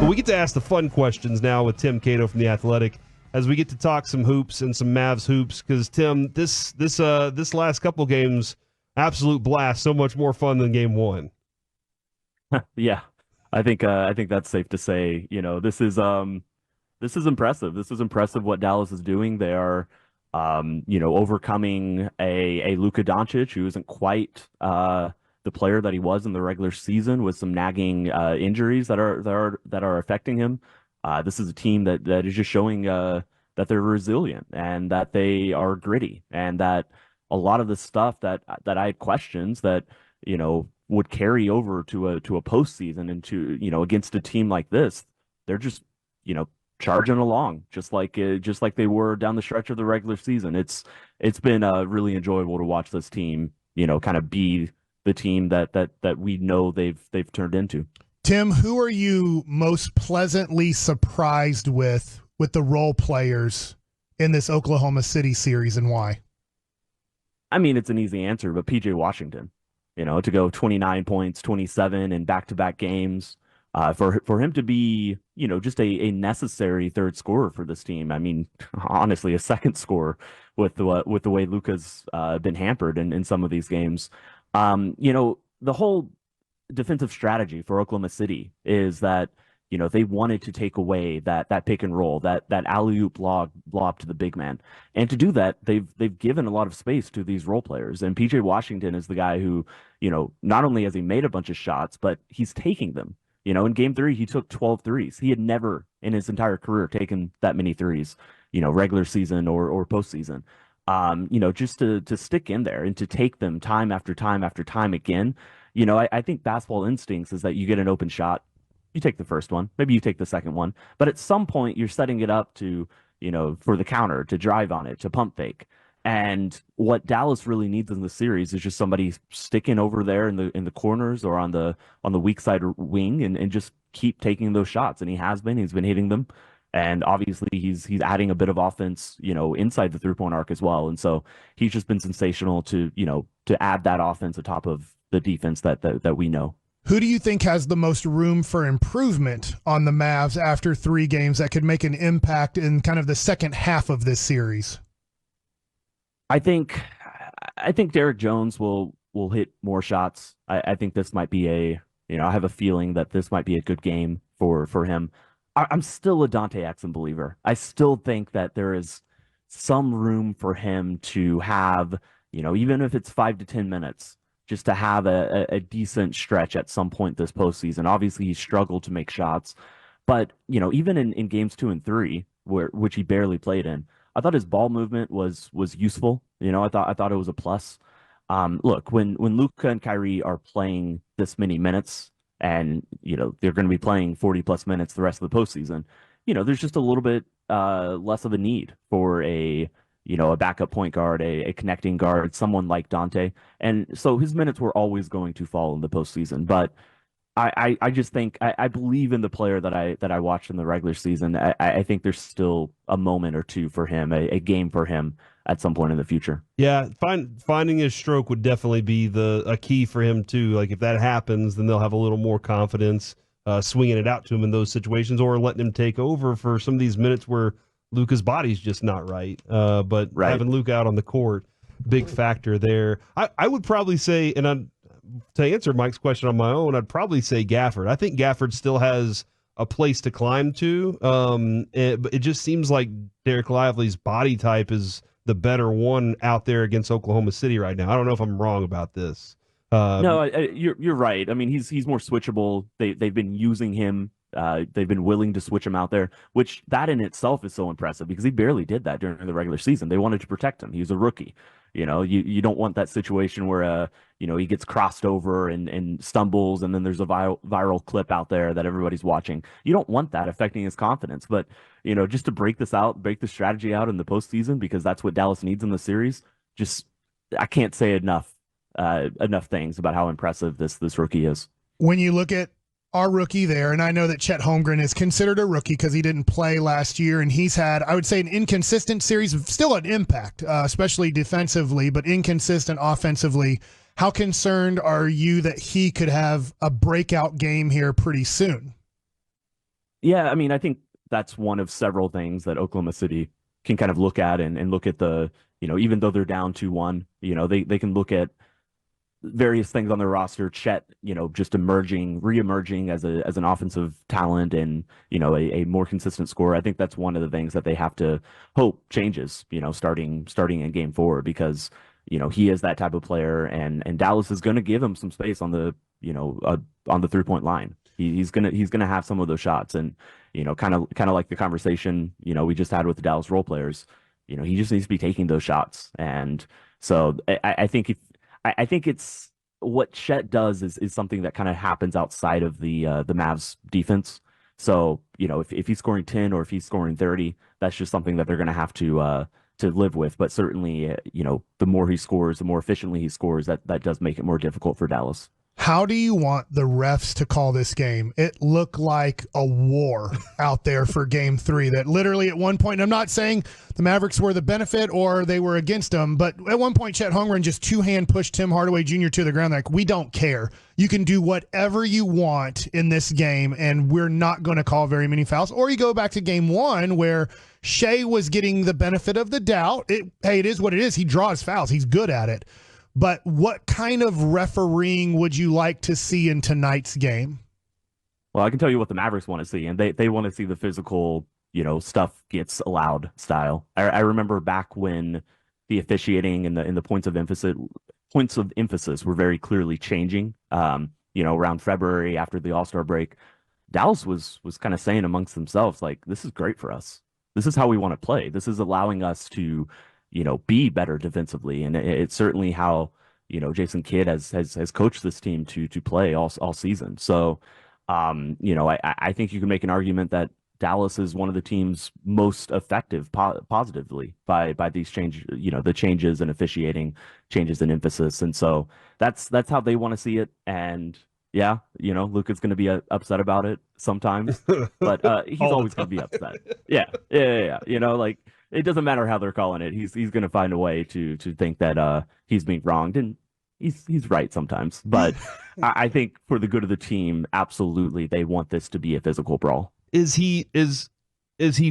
But we get to ask the fun questions now with Tim Cato from The Athletic as we get to talk some hoops and some Mavs hoops. Because, Tim, this last couple games, absolute blast, so much more fun than game one. Yeah, I think that's safe to say. This is impressive. This is impressive what Dallas is doing. They are, overcoming a Luka Doncic who isn't quite the player that he was in the regular season with some nagging injuries that are affecting him. This is a team that is just showing that they're resilient and that they are gritty, and that a lot of the stuff that I had questions that would carry over to a postseason and to against a team like this, they're just charging along just like they were down the stretch of the regular season. It's been really enjoyable to watch this team kind of be the team that we know they've turned into. Tim, who are you most pleasantly surprised with the role players in this Oklahoma City series, and why? I mean, it's an easy answer, but PJ Washington, to go 29 points, 27 in back-to-back games, for him to be, just a necessary third scorer for this team. I mean, honestly, a second scorer with the way Luka's been hampered in some of these games. The whole defensive strategy for Oklahoma City is that, they wanted to take away that pick and roll, that alley-oop lob to the big man. And to do that, they've given a lot of space to these role players. And PJ Washington is the guy who, not only has he made a bunch of shots, but he's taking them. In game 3, he took 12 threes. He had never in his entire career taken that many threes, regular season or postseason. Just to stick in there and to take them time after time after time again. I think basketball instincts is that you get an open shot, you take the first one, maybe you take the second one, but at some point you're setting it up to, for the counter, to drive on it, to pump fake. And what Dallas really needs in the series is just somebody sticking over there in the corners or on the weak side wing and just keep taking those shots. And he's been hitting them. And obviously he's adding a bit of offense, inside the 3-point arc as well. And so he's just been sensational to add that offense atop of the defense that we know. Who do you think has the most room for improvement on the Mavs after 3 games that could make an impact in kind of the second half of this series? I think Derek Jones will hit more shots. I think this might be I have a feeling that this might be a good game for him. I'm still a Dante Exum believer. I still think that there is some room for him to have, even if it's 5 to 10 minutes, just to have a decent stretch at some point this postseason. Obviously, he struggled to make shots, but even in games 2 and 3, which he barely played in, I thought his ball movement was useful. I thought it was a plus. Look, when Luka and Kyrie are playing this many minutes, and they're going to be playing 40 plus minutes the rest of the postseason, there's just a little bit less of a need for a backup point guard, a connecting guard, someone like Dante. And so his minutes were always going to fall in the postseason. But I just think I believe in the player that I watched in the regular season. I think there's still a moment or two for him, a game for him at some point in the future. Yeah, finding his stroke would definitely be a key for him too. Like if that happens, then they'll have a little more confidence swinging it out to him in those situations, or letting him take over for some of these minutes where Luka's body's just not right. But having Luka out on the court, big factor there. I would probably say, and to answer Mike's question on my own, I'd probably say Gafford. I think Gafford still has a place to climb to. But it just seems like Derek Lively's body type is the better one out there against Oklahoma City right now. I don't know if I'm wrong about this. No, you're right. I mean, he's more switchable. They've been using him. They've been willing to switch him out there, which that in itself is so impressive because he barely did that during the regular season. They wanted to protect him. He was a rookie. You don't want that situation where he gets crossed over and stumbles, and then there's a viral clip out there that everybody's watching. You don't want that affecting his confidence. But just to break the strategy out in the postseason, because that's what Dallas needs in the series. I can't say enough things about how impressive this rookie is. When you look at our rookie there, and I know that Chet Holmgren is considered a rookie because he didn't play last year, and he's had, I would say, an inconsistent series, still an impact, especially defensively, but inconsistent offensively. How concerned are you that he could have a breakout game here pretty soon? Yeah, I mean, I think that's one of several things that Oklahoma City can kind of look at and look at the, even though they're down 2-1, they can look at various things on their roster. Chet, just reemerging as an offensive talent and, a more consistent scorer. I think that's one of the things that they have to hope changes, starting in game 4 because, he is that type of player and Dallas is going to give him some space on the 3-point line. He's gonna have some of those shots and, kind of like the conversation, we just had with the Dallas role players, he just needs to be taking those shots. And so I think I think it's what Chet does is something that kind of happens outside of the Mavs defense. So, if he's scoring 10 or if he's scoring 30, that's just something that they're going to have to live with. But certainly, the more he scores, the more efficiently he scores, that does make it more difficult for Dallas. How do you want the refs to call this game? It looked like a war out there for game 3 that literally at one point, and I'm not saying the Mavericks were the benefit or they were against them, but at one point Chet Holmgren just two-hand pushed Tim Hardaway Jr. to the ground like, we don't care. You can do whatever you want in this game and we're not going to call very many fouls. Or you go back to game 1 where Shea was getting the benefit of the doubt. Hey, it is what it is. He draws fouls. He's good at it. But what kind of refereeing would you like to see in tonight's game? Well, I can tell you what the Mavericks want to see, and they want to see the physical, stuff gets allowed style. I remember back when the officiating and the points of emphasis were very clearly changing. Around February after the All-Star break, Dallas was kind of saying amongst themselves, like, this is great for us. This is how we want to play. This is allowing us to be better defensively. And it's certainly how, Jason Kidd has coached this team to play all season. So, I think you can make an argument that Dallas is one of the teams most effective positively by these the changes in officiating, changes in emphasis. And so that's how they want to see it. And yeah, Luka's going to be upset about it sometimes, but he's always going to be upset. Yeah. Like, it doesn't matter how they're calling it. He's going to find a way to think that he's being wronged, and he's right sometimes. But I think for the good of the team, absolutely, they want this to be a physical brawl. Is he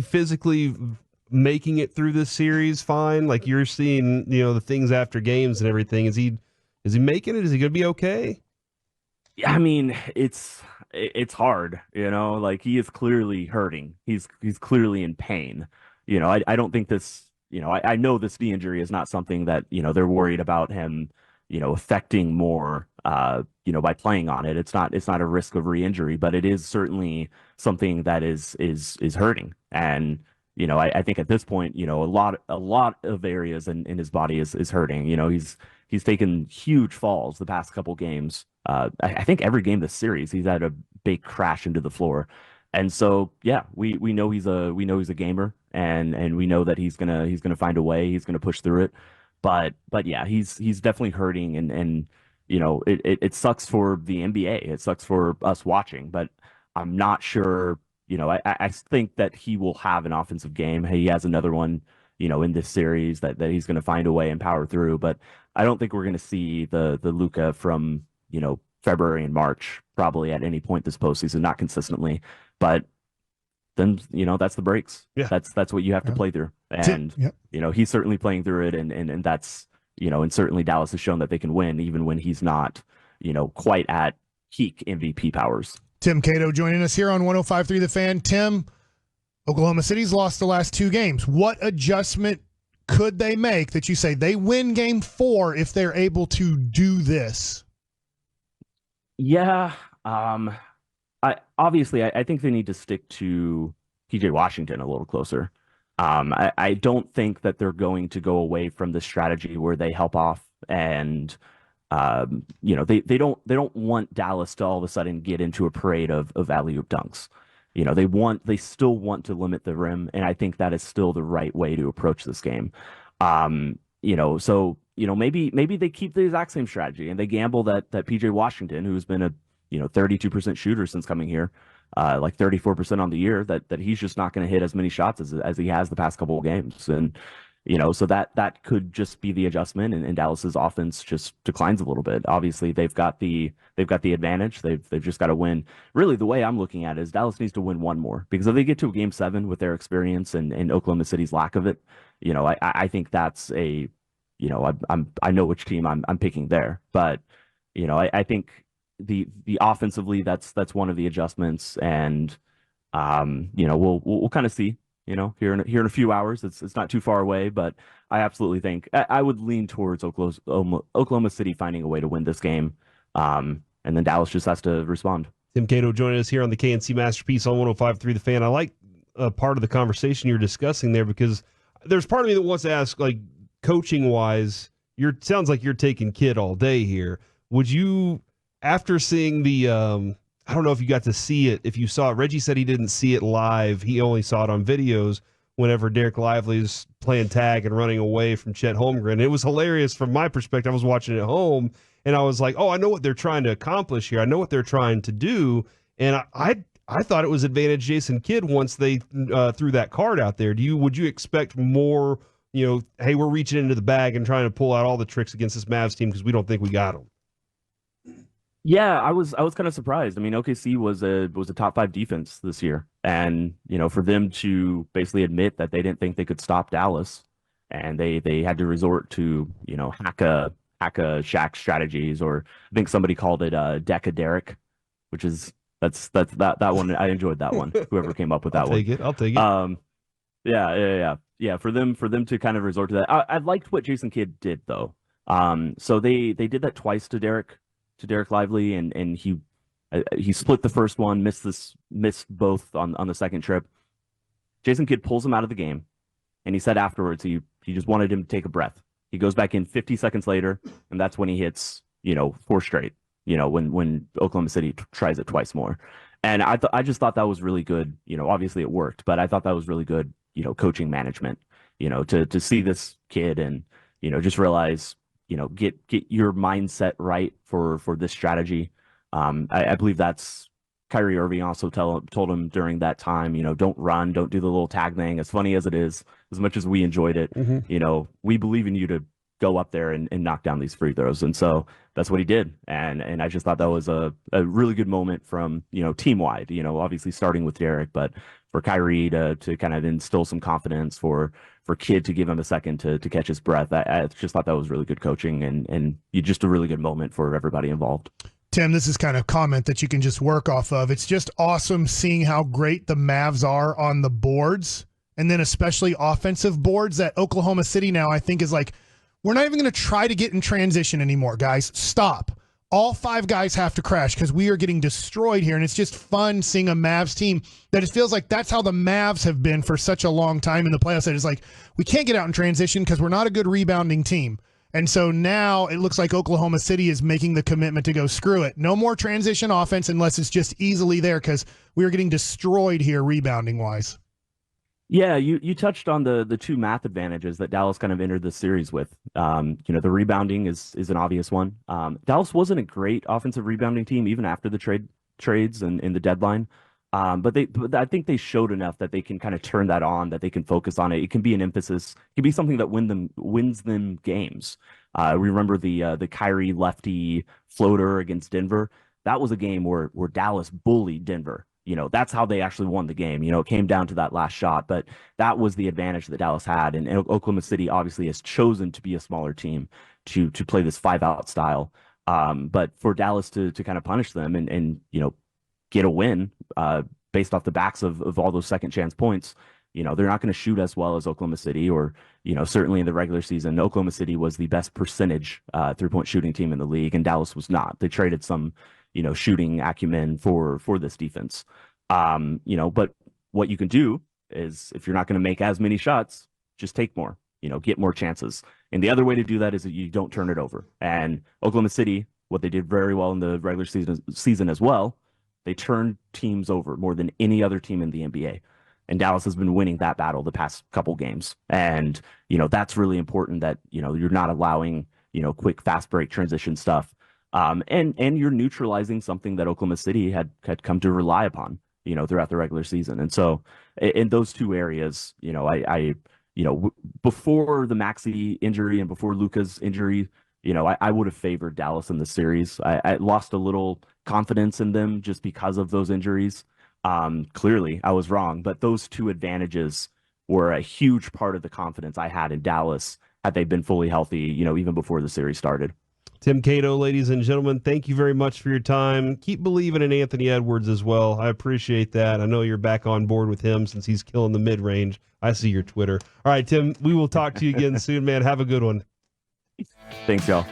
physically making it through this series fine? Like, you're seeing, the things after games and everything. Is he making it? Is he going to be okay? Yeah, I mean, it's hard, like, he is clearly hurting. He's clearly in pain. I don't think this, I know this knee injury is not something that, they're worried about him, affecting more, by playing on it. It's not a risk of re-injury, but it is certainly something that is hurting. And, I think at this point, a lot of areas in his body is hurting. He's taken huge falls the past couple games. I think every game this series, he's had a big crash into the floor. And so, yeah, we know he's a gamer, and we know that he's gonna find a way. He's gonna push through it. But yeah, he's definitely hurting, and it sucks for the NBA. It sucks for us watching, but I'm not sure. I think that he will have an offensive game. He has another one, in this series that he's gonna find a way and power through. But I don't think we're gonna see the Luka from February and March probably at any point this postseason, not consistently. But then, that's the breaks. Yeah. That's what you have to play through. And, he's certainly playing through it. And that's, and certainly Dallas has shown that they can win even when he's not, quite at peak MVP powers. Tim Cato joining us here on 105.3 The Fan. Tim, Oklahoma City's lost the last 2 games. What adjustment could they make that you say they win game 4 if they're able to do this? Yeah. I think they need to stick to PJ Washington a little closer. I don't think that they're going to go away from the strategy where they help off and they don't want Dallas to all of a sudden get into a parade of alley-oop dunks. They still want to limit the rim, and I think that is still the right way to approach this game. So maybe they keep the exact same strategy and they gamble that PJ Washington, who's been a 32% shooter since coming here, like 34% on the year, that he's just not going to hit as many shots as he has the past couple of games. And So that could just be the adjustment, and Dallas's offense just declines a little bit. Obviously, they've got the advantage. They've just got to win. Really, the way I'm looking at it is Dallas needs to win one more, because if they get to a game 7 with their experience and Oklahoma City's lack of it, I think that's I know which team I'm picking there, but I think the offensively that's one of the adjustments, and we'll kind of see. Here in a few hours, it's not too far away, but I absolutely think I would lean towards Oklahoma City finding a way to win this game, and then Dallas just has to respond. Tim Cato joining us here on the K&C Masterpiece on 105.3 The Fan. I like part of the conversation you're discussing there, because there's part of me that wants to ask, like, coaching wise, sounds like you're taking Kidd all day here. Would you, after seeing the I don't know if you got to see it. If you saw it, Reggie said he didn't see it live. He only saw it on videos whenever Derek Lively's playing tag and running away from Chet Holmgren. It was hilarious from my perspective. I was watching it at home, and I was like, oh, I know what they're trying to accomplish here. I know what they're trying to do. And I thought it was advantage Jason Kidd once they threw that card out there. Would you expect more, hey, we're reaching into the bag and trying to pull out all the tricks against this Mavs team because we don't think we got them? Yeah, I was kind of surprised. I mean, OKC was a top 5 defense this year, and for them to basically admit that they didn't think they could stop Dallas, and they had to resort to hack a Shaq strategies, or I think somebody called it Deca Derek, which is that one. I enjoyed that one. Whoever came up with that one, I'll take it. Yeah. For them to kind of resort to that, I liked what Jason Kidd did though. So they did that twice to Derek Lively, and he split the first one, missed both on the second trip. Jason Kidd pulls him out of the game, and he said afterwards he just wanted him to take a breath. He goes back in 50 seconds later, and that's when he hits 4 straight. When Oklahoma City tries it twice more, and I just thought that was really good. Obviously it worked, but I thought that was really good. Coaching management. To see this kid and just realize. Get your mindset right for this strategy. I believe that's Kyrie Irving also told him during that time, don't run, don't do the little tag thing. As funny as it is, as much as we enjoyed it, we believe in you to go up there and knock down these free throws. And so that's what he did. And I just thought that was a really good moment from, team wide, obviously starting with Derek, but for Kyrie to kind of instill some confidence, for Kidd to give him a second to catch his breath. I just thought that was really good coaching, and just a really good moment for everybody involved. Tim, this is kind of comment that you can just work off of. It's just awesome seeing how great the Mavs are on the boards, and then especially offensive boards, that Oklahoma City now I think is like, we're not even going to try to get in transition anymore, guys. Stop. All 5 guys have to crash because we are getting destroyed here, and it's just fun seeing a Mavs team that it feels like that's how the Mavs have been for such a long time in the playoffs. It's like, we can't get out in transition because we're not a good rebounding team. And so now it looks like Oklahoma City is making the commitment to go, screw it. No more transition offense unless it's just easily there, because we are getting destroyed here rebounding-wise. Yeah, you touched on the 2 math advantages that Dallas kind of entered this series with. The rebounding is an obvious one. Dallas wasn't a great offensive rebounding team even after the trades and in the deadline. But I think they showed enough that they can kind of turn that on, that they can focus on it. It can be an emphasis. It can be something that wins them games. Remember the Kyrie lefty floater against Denver? That was a game where Dallas bullied Denver. That's how they actually won the game. It came down to that last shot, but that was the advantage that Dallas had. And Oklahoma City obviously has chosen to be a smaller team to play this 5-out style. But for Dallas to kind of punish them and get a win based off the backs of all those second chance points, they're not going to shoot as well as Oklahoma City, or, certainly in the regular season, Oklahoma City was the best percentage 3-point shooting team in the league, and Dallas was not. They traded some shooting acumen for this defense. But what you can do is, if you're not going to make as many shots, just take more, get more chances. And the other way to do that is that you don't turn it over. And Oklahoma City, what they did very well in the regular season as well, they turned teams over more than any other team in the NBA. And Dallas has been winning that battle the past couple games. And, that's really important, that, you're not allowing, quick fast break transition stuff. And you're neutralizing something that Oklahoma City had come to rely upon, throughout the regular season. And so in those 2 areas, before the Maxey injury and before Luka's injury, I would have favored Dallas in the series. I lost a little confidence in them just because of those injuries. Clearly, I was wrong, but those two advantages were a huge part of the confidence I had in Dallas had they been fully healthy, even before the series started. Tim Cato, ladies and gentlemen, thank you very much for your time. Keep believing in Anthony Edwards as well. I appreciate that. I know you're back on board with him since he's killing the mid-range. I see your Twitter. All right, Tim, we will talk to you again soon, man. Have a good one. Thanks, y'all.